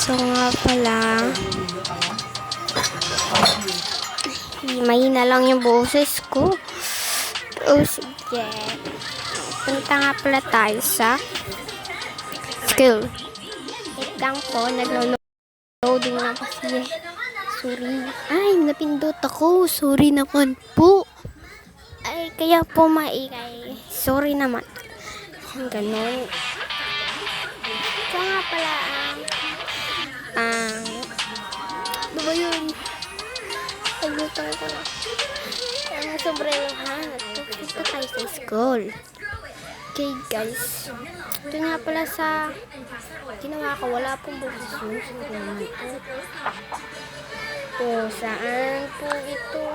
So nga pala, mahina lang yung boses ko. O sige, punta nga pala tayo sa school. Wait lang po, naglo-loading lang kasi. Sorry. Ay, napindot ako. Sorry naman po. Ay, kaya po maingay. Sorry naman. Ganun. So nga pala, ano ba yun? Pagluto ko na. Sombrero ha. Ito tayo sa school. Okay guys. Ito nga pala sa ginawa ko. Wala pong boses yun. Sino naman ito? O, saan po ito?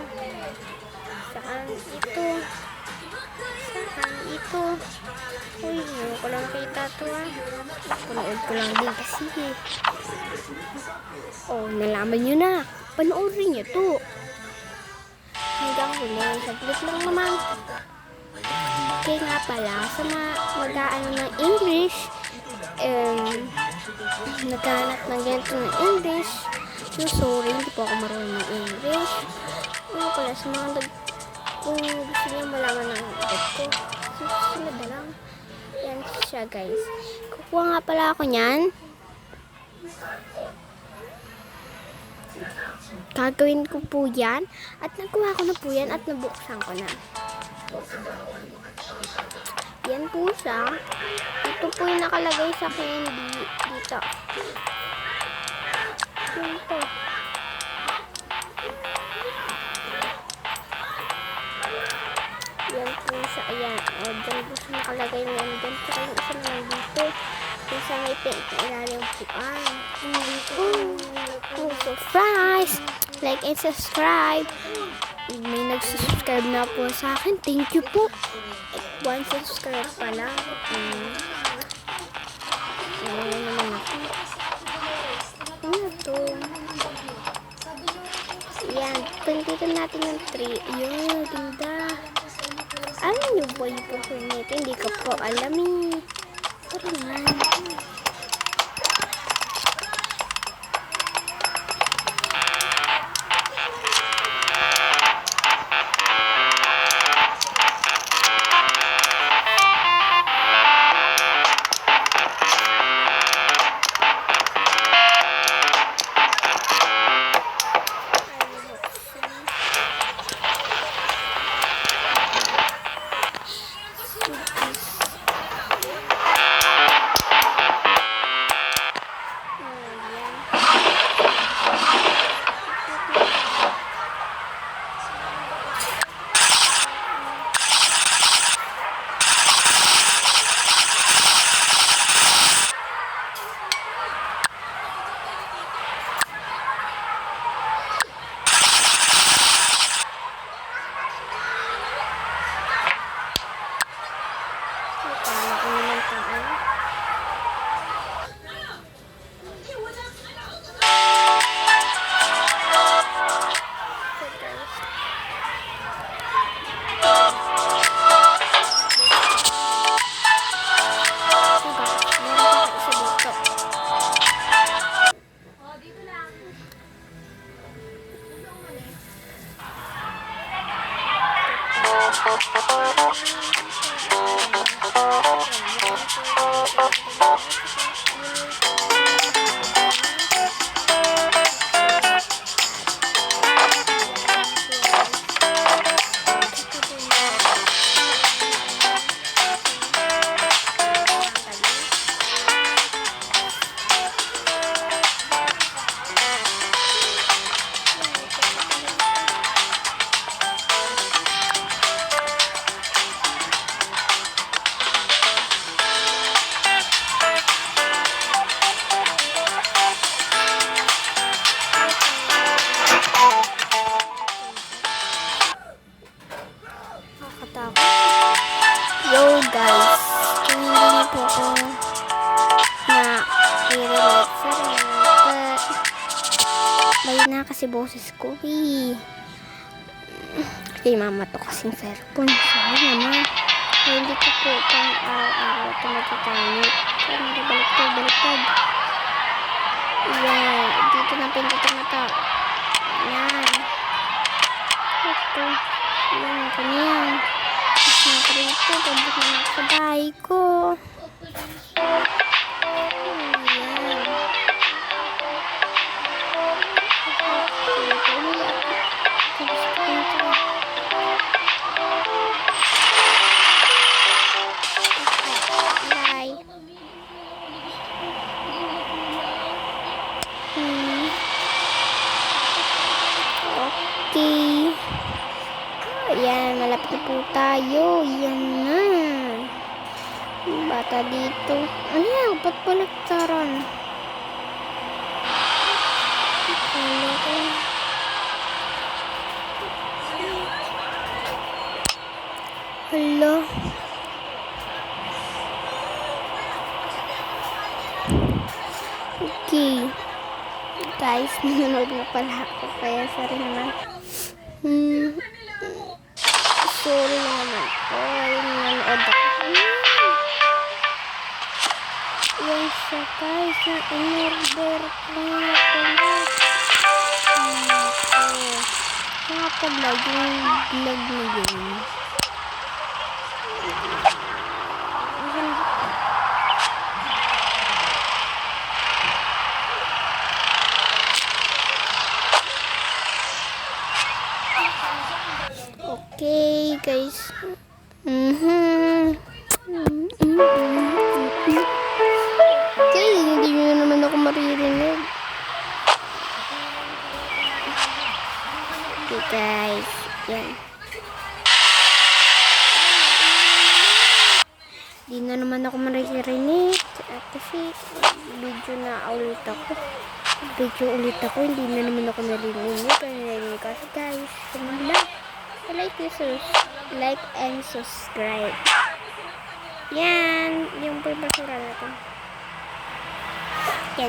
Saan ito? Saan ito? Uy, hindi ko lang kita ito Panood ko lang din kasi oh, nalaman nyo na. Panoorin nyo to. Hanggang huli. Saglit lang naman. Okay nga pala, sa mag-aano ng English, naghanap ng ganito ng English. So, sorry, hindi po ako marunong ng English. Ano pala, sa mga kung gusto niyo malaman ng edad ko, susunod na lang. Yan siya, guys. Kukuha nga pala ako niyan. Gagawin ko po yan. At nagawa ko na po yan at nabuksan ko na. Yan po siya. Ito po yung nakalagay sa candy dito. Yan po. Yan po siya. Ayan. O, dyan po siya nakalagay na yan. Dyan po yung isa naman dito. Yung sa may paint na ilalim po. Oh, surprise! Like and subscribe. May nag-subscribe na po sa akin. Thank you po. 1 subscribe pa lang. Ano naman ako? Ano to? Yan. Pindutin natin yung 3. Yun, ganda. Alam nyo ba yung pupur nito? Hindi ko po alam eh. Tara na. Yo guys, kung hindi niyo po ako na i-relate sa rin, bali na kasi boses ko kay mama to kasing cellphone. Sorry naman, hindi ko po pang araw-araw ito magkakamit. Baliktad. Yan. Dito na pindutin na to. Yan. Ito. Yan. Ganyan. Tapos na ko rito. Pabot na ako sa bahay ko. Yan. Okay. Ayan, malapit na po tayo. Yan na. Bata dito. Ano yan? Ba't balagtaran? Hello. Okay. Guys, nanonood na pala ako. Kaya sorry naman. Sorry naman po. Nanonood ako. Yan siya guys. Yung in-order ko nga pala. Nga pala yung vlog na yun. Okay, guys. Okay, hindi nyo naman ako maririnig. Okay, guys. Yan. Hindi na naman ako maririnig. Kasi video na ulit ako. Hindi na naman ako naririnig. Kasi guys, sumala. Like and subscribe. Yan. Yung pagpasura natin. Yan.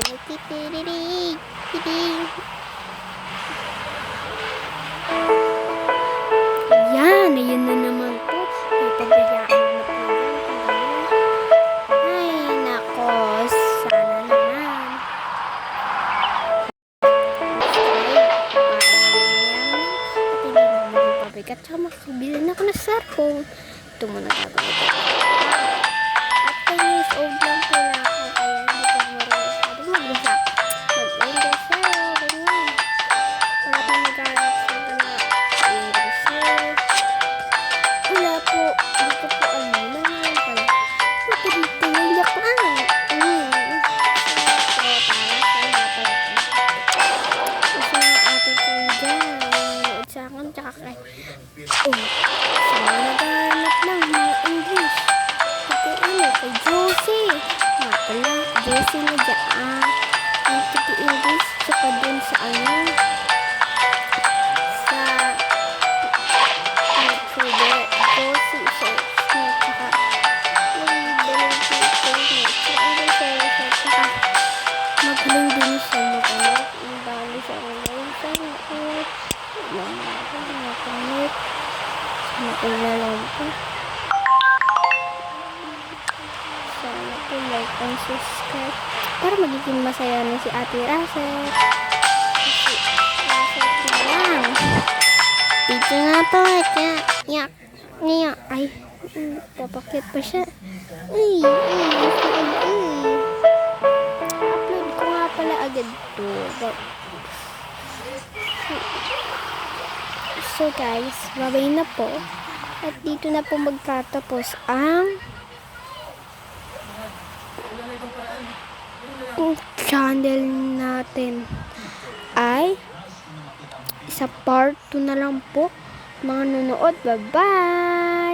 Yan. Ayan na naman po. Ipabayaan na po yan. Ay, nako. Sana naman. At saka makakabili na ako ng cellphone. Ito muna gagawin ko. At 10 years old lang po na ako. Kaya hindi ko marunong magbasa. Mag-English sa'yo. Ganyan. Wala pang nag-arap sa na English sa'yo. Wala po. Hindi ko po alam. Nangyayang pala. Ito dito. Naiyak ko. Tsaka kay sana naghanap lang mga English. Kay Josie. Nga pala, Josie na dyan. Ang titi English. Tsaka dun sa sa Josie. Tsaka yung dalawang tsaka magaling din siya mag-anak. Ang dami siya ngayon. Sana po like and subscribe para magiging masaya na si Ate Russell. Kasi Russell na lang. Dito nga to. Ay, papakit pa siya. Upload ko nga pala agad to. So guys, babay na po. At dito na po magtatapos ang channel natin. Ay sa part 2 na lang po mga nanonood. Bye-bye!